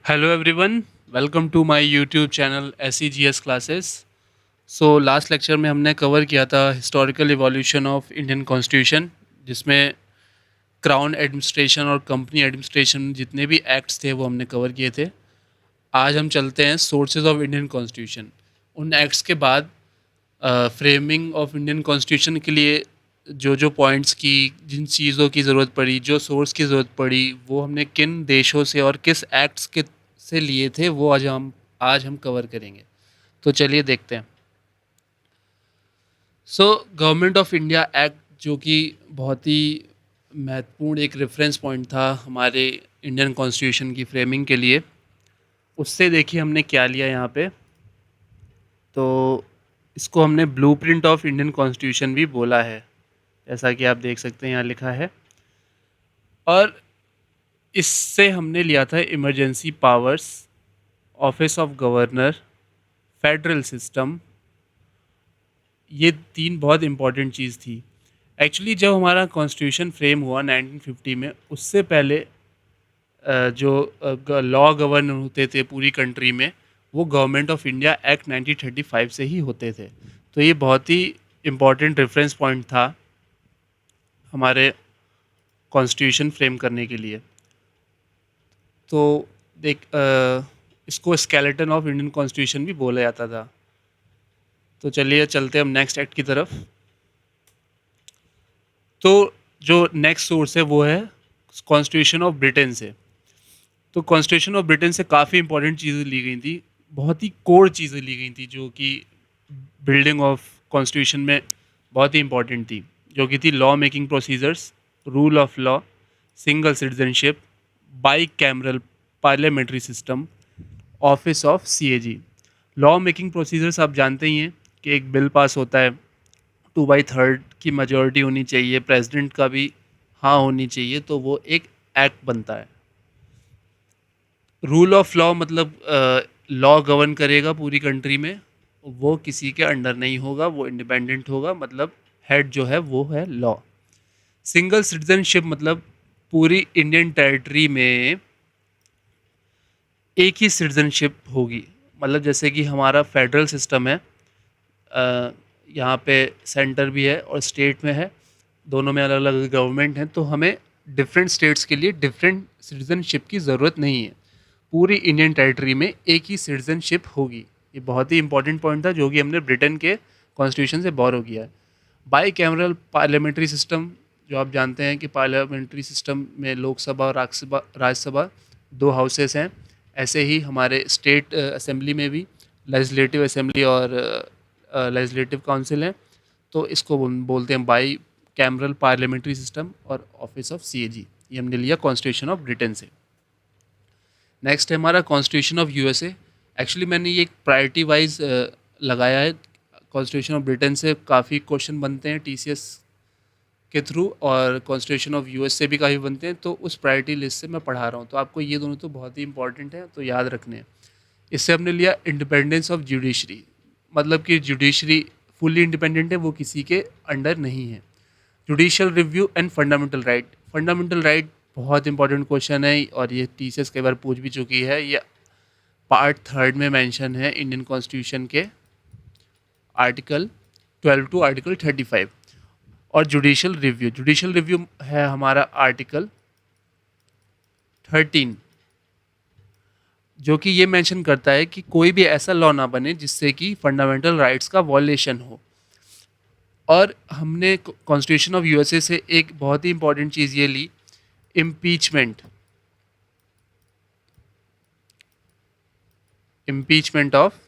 Hello everyone, welcome to my YouTube channel SEGS classes. So last lecture में हमने cover किया था historical evolution of Indian constitution, जिसमें crown administration और company administration जितने भी एक्ट्स थे वो हमने कवर किए थे। आज हम चलते हैं सोर्सेज ऑफ इंडियन कॉन्स्टिट्यूशन। उन एक्ट्स के बाद फ्रेमिंग ऑफ इंडियन कॉन्स्टिट्यूशन के लिए जो जो पॉइंट्स की, जिन चीज़ों की ज़रूरत पड़ी, जो सोर्स की ज़रूरत पड़ी, वो हमने किन देशों से और किस एक्ट्स के से लिए थे, वो आज हम कवर करेंगे। तो चलिए देखते हैं। So government of India act, जो कि बहुत ही महत्वपूर्ण एक रेफरेंस पॉइंट था हमारे इंडियन कॉन्स्टिट्यूशन की फ्रेमिंग के लिए, उससे देखिए हमने क्या लिया यहाँ पे। तो इसको हमने ब्लूप्रिंट ऑफ इंडियन कॉन्स्टिट्यूशन भी बोला है, जैसा कि आप देख सकते हैं यहाँ लिखा है। और इससे हमने लिया था emergency powers, office of governor, federal system. ये तीन बहुत इम्पॉर्टेंट चीज़ थी। एक्चुअली जब हमारा कॉन्स्टिट्यूशन फ्रेम हुआ 1950 में, उससे पहले जो लॉ गवर्न होते थे पूरी कंट्री में, वो गवर्नमेंट ऑफ इंडिया एक्ट 1935 से ही होते थे। तो ये बहुत ही इम्पॉर्टेंट रेफरेंस पॉइंट था हमारे कॉन्स्टिट्यूशन फ्रेम करने के लिए। तो इसको स्केलेटन ऑफ इंडियन कॉन्स्टिट्यूशन भी बोला जाता था। तो चलिए चलते हैं हम नेक्स्ट एक्ट की तरफ। तो जो नेक्स्ट सोर्स है वो है कॉन्स्टिट्यूशन ऑफ ब्रिटेन से। तो कॉन्स्टिट्यूशन ऑफ ब्रिटेन से काफ़ी इंपॉर्टेंट चीज़ें ली गई थी, बहुत ही कोर चीज़ें ली गई थी, जो कि बिल्डिंग ऑफ कॉन्स्टिट्यूशन में बहुत ही इंपॉर्टेंट थी, जो कि थी law making procedures, rule of law, single citizenship, by cameral parliamentary system, office of CAG। Law making procedures आप जानते ही हैं कि एक बिल पास होता है, 2/3 की मेजॉरिटी होनी चाहिए, प्रेसिडेंट का भी हाँ होनी चाहिए, तो वो एक एक्ट बनता है। रूल ऑफ लॉ मतलब लॉ गवर्न करेगा पूरी कंट्री में, वो किसी के अंडर नहीं होगा, वो इंडिपेंडेंट होगा, मतलब हेड जो है वो है लॉ। सिंगल सिटीजनशिप मतलब पूरी इंडियन टेरिटरी में एक ही सिटीजनशिप होगी। मतलब जैसे कि हमारा फेडरल सिस्टम है, यहाँ पे सेंटर भी है और स्टेट में है, दोनों में अलग अलग गवर्नमेंट हैं, तो हमें डिफरेंट स्टेट्स के लिए डिफरेंट सिटीजनशिप की ज़रूरत नहीं है। पूरी इंडियन टेरिटरी में एक ही सिटीजनशिप होगी। ये बहुत ही इंपॉर्टेंट पॉइंट था, जो कि हमने ब्रिटेन के कॉन्स्टिट्यूशन से बोरो किया है। बाई कैमरल पार्लियामेंट्री सिस्टम, जो आप जानते हैं कि पार्लियामेंट्री सिस्टम में लोकसभा और राज्यसभा दो हाउसेस हैं। ऐसे ही हमारे स्टेट असेंबली में भी लेजिस्लेटिव असेंबली और लेजिस्लेटिव काउंसिल हैं। तो इसको बोलते हैं बाई कैमरल पार्लियामेंट्री सिस्टम और ऑफिस ऑफ CAG। ये हमने लिया कॉन्स्टिट्यूशन ऑफ ब्रिटेन से। नेक्स्ट है हमारा कॉन्स्टिट्यूशन ऑफ USA। एक्चुअली मैंने ये एक प्रायोरिटी वाइज लगाया है। कॉन्स्टिट्यूशन ऑफ ब्रिटेन से काफ़ी क्वेश्चन बनते हैं TCS के थ्रू, और कॉन्स्टिट्यूशन ऑफ US से भी काफ़ी बनते हैं, तो उस प्रायोरिटी लिस्ट से मैं पढ़ा रहा हूँ। तो आपको ये दोनों तो बहुत ही इंपॉर्टेंट है, तो याद रखने हैं। इससे हमने लिया इंडिपेंडेंस ऑफ जुडिशरी, मतलब कि जुडिशरी फुल्ली इंडिपेंडेंट है, वो किसी के अंडर नहीं है। Judicial review and fundamental right. Fundamental right बहुत इंपॉर्टेंट क्वेश्चन है, और ये TCS कई बार पूछ भी चुकी है। ये पार्ट 3 में मेंशन है इंडियन कॉन्स्टिट्यूशन के, आर्टिकल 12 टू आर्टिकल 35। और जुडिशियल रिव्यू है हमारा आर्टिकल 13, जो कि ये मेंशन करता है कि कोई भी ऐसा लॉ ना बने जिससे कि फंडामेंटल राइट्स का वॉलेशन हो। और हमने कॉन्स्टिट्यूशन ऑफ USA से एक बहुत ही इंपॉर्टेंट चीज़ ये ली, इम्पीचमेंट। Impeachment of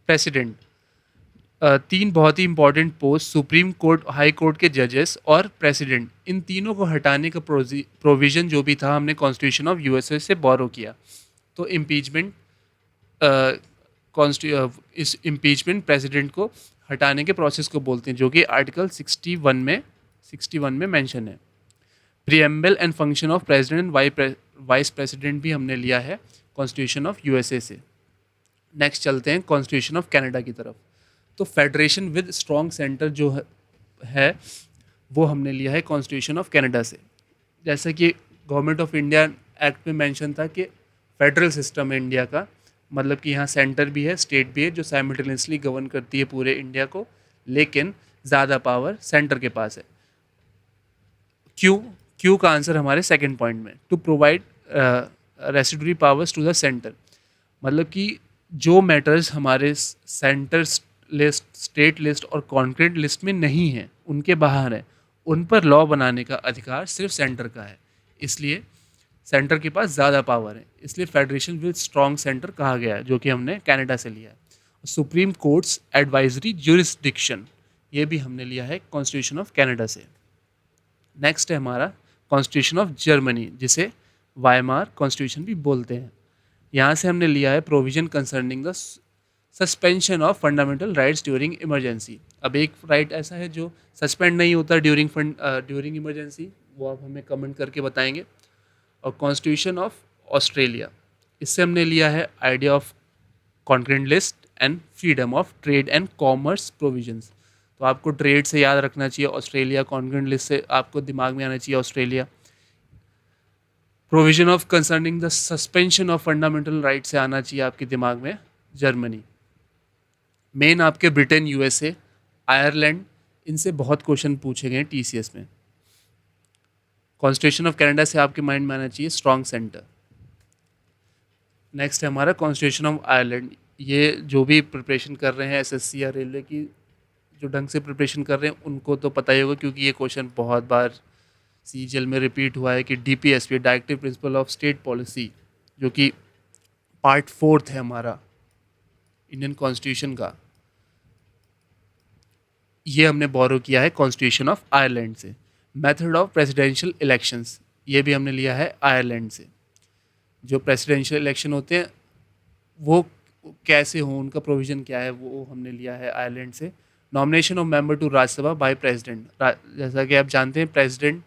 president. तीन बहुत ही important post, supreme court, high court के जजेस और प्रेसिडेंट, इन तीनों को हटाने का प्रोविज़न जो भी था हमने कॉन्स्टिट्यूशन ऑफ USA से बोरो किया। तो इम्पीचमेंट, इस इम्पीचमेंट प्रेसिडेंट को हटाने के प्रोसेस को बोलते हैं, जो कि आर्टिकल 61 में मेंशन है। Preamble and function of president and vice president भी हमने लिया है कॉन्स्टिट्यूशन ऑफ USA से। नेक्स्ट चलते हैं कॉन्स्टिट्यूशन ऑफ कनाडा की तरफ। तो फेडरेशन विद स्ट्रॉन्ग सेंटर जो है वो हमने लिया है कॉन्स्टिट्यूशन ऑफ कनाडा से। जैसा कि गवर्नमेंट ऑफ इंडिया एक्ट में मेंशन था कि फेडरल सिस्टम है इंडिया का, मतलब कि यहाँ सेंटर भी है, स्टेट भी है, जो साइमल्टेनियसली गवर्न करती है पूरे इंडिया को, लेकिन ज़्यादा पावर सेंटर के पास है। क्यों? क्यों का आंसर हमारे सेकंड पॉइंट में, to provide residuary powers to the centre, मतलब कि जो मैटर्स हमारे सेंटर लिस्ट, स्टेट लिस्ट और कॉन्क्रीट लिस्ट में नहीं है, उनके बाहर है, उन पर लॉ बनाने का अधिकार सिर्फ सेंटर का है। इसलिए सेंटर के पास ज़्यादा पावर है, इसलिए फेडरेशन विद स्ट्रॉन्ग सेंटर कहा गया है, जो कि हमने कनाडा से लिया है। सुप्रीम कोर्ट्स एडवाइजरी ज्यूरिसडिक्शन, ये भी हमने लिया है कॉन्स्टिट्यूशन ऑफ कनाडा से। नेक्स्ट है हमारा कॉन्स्टिट्यूशन ऑफ जर्मनी, जिसे वाइमार कॉन्स्टिट्यूशन भी बोलते हैं। यहाँ से हमने लिया है provision concerning the suspension of fundamental rights during emergency. अब एक राइट ऐसा है जो सस्पेंड नहीं होता ड्यूरिंग इमरजेंसी, वो आप हमें कमेंट करके बताएंगे। और कॉन्स्टिट्यूशन ऑफ ऑस्ट्रेलिया, इससे हमने लिया है idea of congruent list and freedom of trade and commerce provisions. तो आपको ट्रेड से याद रखना चाहिए ऑस्ट्रेलिया, कॉन्क्रेंट लिस्ट से आपको दिमाग में आना चाहिए Australia. Provision of concerning the suspension of fundamental right से आना चाहिए आपके दिमाग में जर्मनी। मेन आपके ब्रिटेन, यूएसए, आयरलैंड, इनसे बहुत क्वेश्चन पूछे गए हैं टीसीएस में। कॉन्स्टिट्यूशन ऑफ कनाडा से आपके माइंड में आना चाहिए स्ट्रॉन्ग सेंटर। नेक्स्ट है हमारा कॉन्स्टिट्यूशन ऑफ आयरलैंड। ये जो भी प्रिपरेशन कर रहे हैं एसएससी या रेलवे की, जो ढंग से प्रिपरेशन कर रहे हैं उनको तो पता ही होगा, क्योंकि ये क्वेश्चन बहुत बार सीजीएल में रिपीट हुआ है कि DPSP, directive principle of state policy, जो कि पार्ट 4 है हमारा इंडियन कॉन्स्टिट्यूशन का, ये हमने बोरो किया है कॉन्स्टिट्यूशन ऑफ आयरलैंड से। मेथड ऑफ प्रेसिडेंशियल इलेक्शंस, ये भी हमने लिया है आयरलैंड से। जो प्रेसिडेंशियल इलेक्शन होते हैं वो कैसे हों, उनका प्रोविज़न क्या है, वो हमने लिया है आयरलैंड से। Nomination of member to Rajya Sabha by president, जैसा कि आप जानते हैं प्रेसिडेंट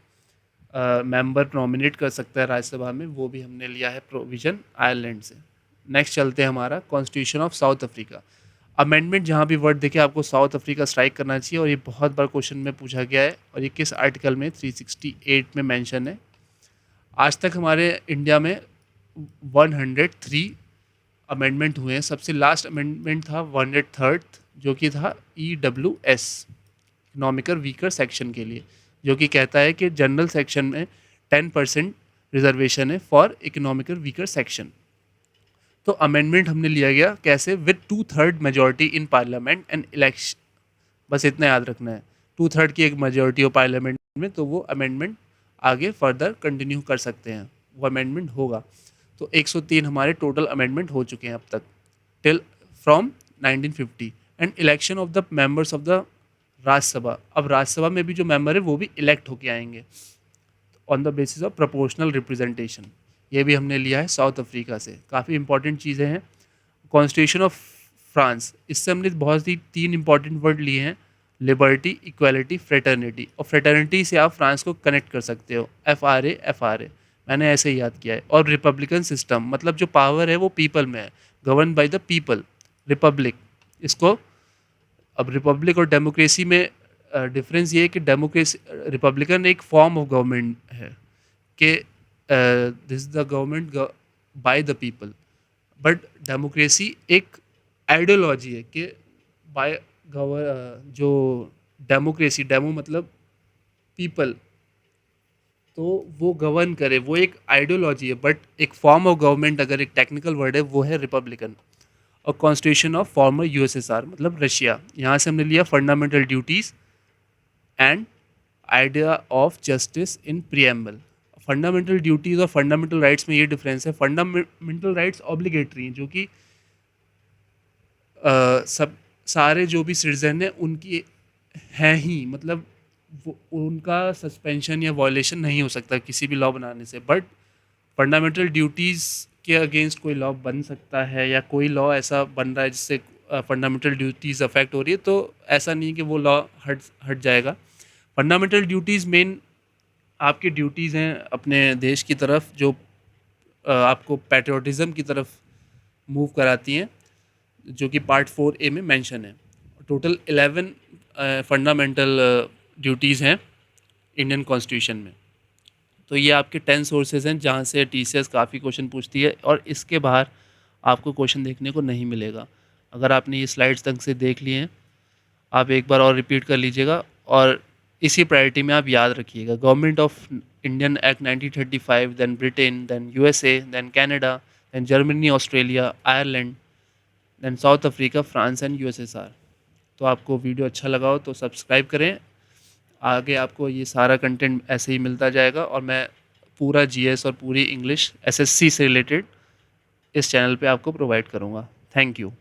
मेंबर नॉमिनेट कर सकता है राज्यसभा में, वो भी हमने लिया है प्रोविज़न आयरलैंड से। नेक्स्ट चलते हैं हमारा constitution of south Africa. Amendment, जहाँ भी वर्ड देखे आपको साउथ अफ्रीका स्ट्राइक करना चाहिए, और ये बहुत बार क्वेश्चन में पूछा गया है, और ये किस आर्टिकल में 368 में मेंशन है। आज तक हमारे इंडिया में 103 अमेंडमेंट हुए हैं। सबसे लास्ट अमेंडमेंट था 103, जो कि था EWS, इकोनॉमिकल वीकर सेक्शन के लिए, जो कि कहता है कि जनरल सेक्शन में 10% रिजर्वेशन है फॉर इकोनॉमिकल वीकर सेक्शन। तो अमेंडमेंट हमने लिया गया कैसे, with 2/3 majority in parliament and election, बस इतना याद रखना है, 2/3 की एक मेजॉरिटी हो पार्लियामेंट में, तो वो अमेंडमेंट आगे फर्दर कंटिन्यू कर सकते हैं, वो अमेंडमेंट होगा। तो 103 हमारे टोटल अमेंडमेंट हो चुके हैं अब तक till from 1950। And election of the members of the Rajya Sabha, अब राज्यसभा में भी जो मेंबर है वो भी इलेक्ट होके आएंगे on the basis of proportional representation. ये भी हमने लिया है साउथ अफ्रीका से। काफ़ी इंपॉर्टेंट चीज़ें हैं। कॉन्स्टिट्यूशन ऑफ फ्रांस, इससे हमने बहुत ही 3 इंपॉर्टेंट वर्ड लिए हैं, लिबर्टी, इक्वालिटी, फ्रेटर्निटी। और फ्रेटर्निटी से आप फ्रांस को कनेक्ट कर सकते हो, FRA, मैंने ऐसे ही याद किया है। और रिपब्लिकन सिस्टम, मतलब जो पावर है वो पीपल में है, govern by the people, Republic. इसको अब रिपब्लिक और डेमोक्रेसी में डिफरेंस ये है कि डेमोक्रेसी, रिपब्लिकन एक फॉर्म ऑफ गवर्नमेंट है कि this the government by the people, but democracy एक आइडियोलॉजी है कि बाय जो डेमोक्रेसी, डेमो मतलब पीपल, तो वो गवर्न करे, वो एक आइडियोलॉजी है, बट एक फॉर्म ऑफ गवर्नमेंट अगर एक टेक्निकल वर्ड है वो है रिपब्लिकन। और कॉन्स्टिट्यूशन ऑफ फॉर्मर USSR मतलब रशिया, यहाँ से हमने लिया fundamental duties and idea of justice in preamble. Fundamental duties और फंडामेंटल राइट्स में ये डिफरेंस है। फंडामेंटल राइट्स ऑब्लिगेटरी हैं, जो कि सब सारे जो भी सिटीजन हैं उनकी हैं ही, मतलब वो उनका सस्पेंशन या वॉयलेशन नहीं हो सकता किसी भी लॉ बनाने से। बट फंडामेंटल ड्यूटीज़ के अगेंस्ट कोई लॉ बन सकता है, या कोई लॉ ऐसा बन रहा है जिससे फंडामेंटल ड्यूटीज़ अफेक्ट हो रही है, तो ऐसा नहीं कि वो लॉ हट जाएगा। फंडामेंटल ड्यूटीज़ मेन आपकी ड्यूटीज़ हैं अपने देश की तरफ, जो आपको पैट्रियोटिज़म की तरफ मूव कराती हैं, जो कि पार्ट 4A में मेंशन है। टोटल 11 फंडामेंटल ड्यूटीज़ हैं इंडियन कॉन्स्टिट्यूशन में। तो ये आपके 10 सोर्सेज हैं जहाँ से टीसीएस काफ़ी क्वेश्चन पूछती है, और इसके बाहर आपको क्वेश्चन देखने को नहीं मिलेगा। अगर आपने ये स्लाइड्स ढंग से देख लिए हैं, आप एक बार और रिपीट कर लीजिएगा और इसी प्रायोरिटी में आप याद रखिएगा। Government of Indian act 1935, then Britain, then USA, then Canada, then Germany, Australia, Ireland, then South Africa, France and USSR. तो आपको वीडियो अच्छा लगा हो तो सब्सक्राइब करें। आगे आपको ये सारा कंटेंट ऐसे ही मिलता जाएगा, और मैं पूरा जीएस और पूरी इंग्लिश एसएससी से रिलेटेड इस चैनल पे आपको प्रोवाइड करूँगा। Thank you.